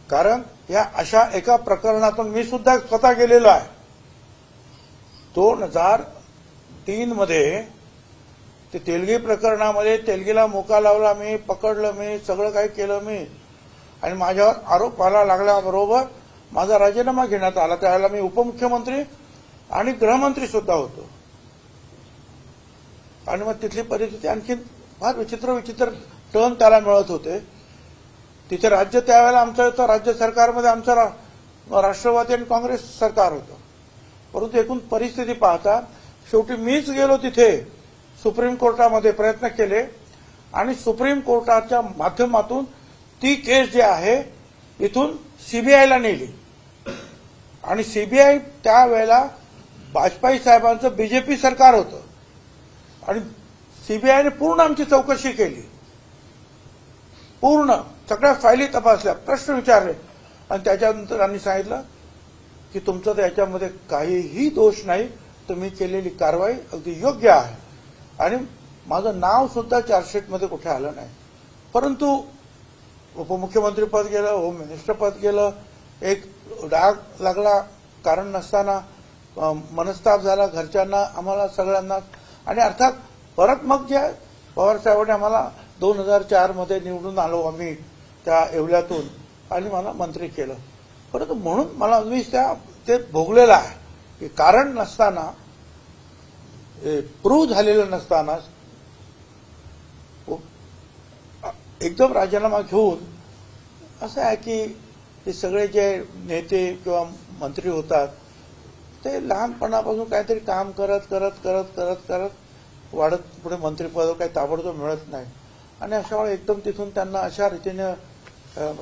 कारण या अशा एका प्रकरणातून मी सुद्धा स्वतः गेलेलो आहे. 2003 मध्ये ते तेलगी प्रकरणामध्ये तेलगीला मोका लावला मी, पकडलं मी, सगळं काही केलं मी, आणि माझ्यावर आरोप व्हायला लागल्याबरोबर माझा राजीनामा घेण्यात आला. त्यावेळेला मी उपमुख्यमंत्री आणि गृहमंत्री सुद्धा होतो. आणि मग तिथली परिस्थिती आणखी फार विचित्र टर्न त्याला मिळत होते. तिथे राज्य त्यावेळेला आमचं होतं, राज्य सरकारमध्ये आमचं राष्ट्रवादी आणि काँग्रेस सरकार होतं. परंतु एकूण परिस्थिती पाहता शेवटी मीच गेलो तिथे, सुप्रीम कोर्टामध्ये प्रयत्न केले आणि सुप्रीम कोर्टाच्या माध्यमातून ती केस जी आहे इथून सीबीआयला नेली. आणि सीबीआय त्यावेळेला वाजपेयी साहेबांचं बीजेपी सरकार होतं आणि सीबीआयने पूर्ण आमची चौकशी केली, पूर्ण सगळ्या फायली तपासल्या, प्रश्न विचारले आणि त्याच्यानंतर त्यांनी सांगितलं की तुमचं याच्यामध्ये काहीही दोष नाही, तुम्ही केलेली कारवाई अगदी योग्य आहे. आणि माझं नाव सुद्धा चार्जशीटमध्ये कुठे आलं नाही. परंतु उपमुख्यमंत्री पद गेलं, होम मिनिस्टर पद गेलं, एक डाग लागला कारण नसताना, मनस्ताप झाला घरच्यांना, आम्हाला सगळ्यांना. आणि अर्थात परत मग जे पवार साहेबांनी आम्हाला 2004 मध्ये निवडून आलो आम्ही त्या येवल्यातून आणि मला मंत्री केलं. परंतु म्हणून मला मी ते भोगलेलं आहे की कारण नसताना, प्रूव्ह झालेलं नसताना एकदम राजीनामा घेऊन असं आहे की हे सगळे जे नेते किंवा मंत्री होतात ते लहानपणापासून काहीतरी काम करत करत करत करत करत वाढत पुढे मंत्रिपद काही ताबडतोब मिळत नाही. आणि अशा वेळी एकदम तिथून त्यांना अशा रीतीने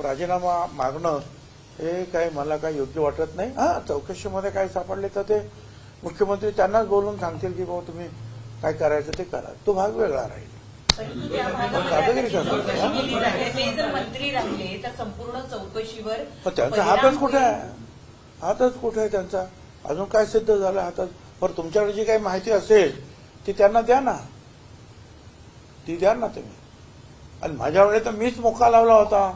राजीनामा मागणं हे काही मला काही योग्य वाटत नाही. चौकशीमध्ये काय सापडले तर ते मुख्यमंत्री त्यांनाच बोलून सांगतील की बाबा तुम्ही काय करायचं ते करा, तो भाग वेगळा राहील. मंत्री राहिले तर संपूर्ण चौकशीवर त्यांचा हातच कुठे आहे? हातच कुठे आहे त्यांचा? अजून काय सिद्ध झालं हातात? पण तुमच्याकडे जी काही माहिती असेल ती त्यांना द्या ना, ती द्या ना तुम्ही. आणि माझ्या वेळेस तर मीच मोका लावला होता,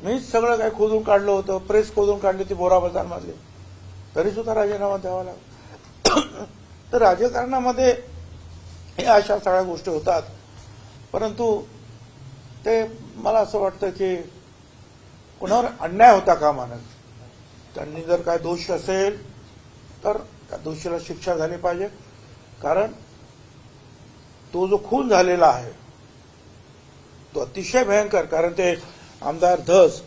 मीच सगळं काही खोदून काढलं होतं, प्रेस खोदून काढली ती बोरा बाजारमधली, तरी सुद्धा राजीनामा द्यावा लागला. तर राजकारणामध्ये हे अशा सगळ्या गोष्टी होतात. परंतु ते मला असं वाटतं की कोणावर अन्याय होता कामा नये. त्यांनी जर काय दोष असेल तर त्या दोषीला शिक्षा झाली पाहिजे. कारण तो जो खून झालेला आहे तो अतिशय भयंकर. कारण ते आमदार धस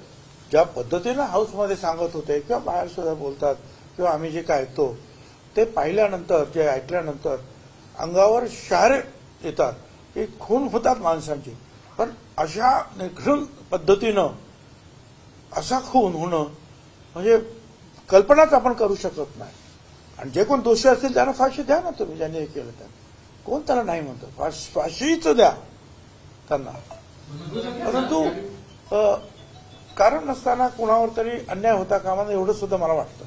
ज्या पद्धतीनं हाऊसमध्ये सांगत होते किंवा बाहेर सुद्धा बोलतात किंवा आम्ही जे काय ऐकतो ते पाहिल्यानंतर, जे ऐकल्यानंतर अंगावर शहारे येतात की खून होतात माणसांची. पण अशा निघृण पद्धतीनं असा खून होणं म्हणजे कल्पनाच आपण करू शकत नाही. आणि जे कोण दोषी असतील त्यांना फाशी द्या ना तुम्ही, ज्यांनी हे केलं त्यांना. कोण त्याला नाही म्हणतं? फाशीच द्या त्यांना. परंतु कारण नसताना कुणावर तरी अन्याय होता कामा नये एवढं सुद्धा मला वाटतं.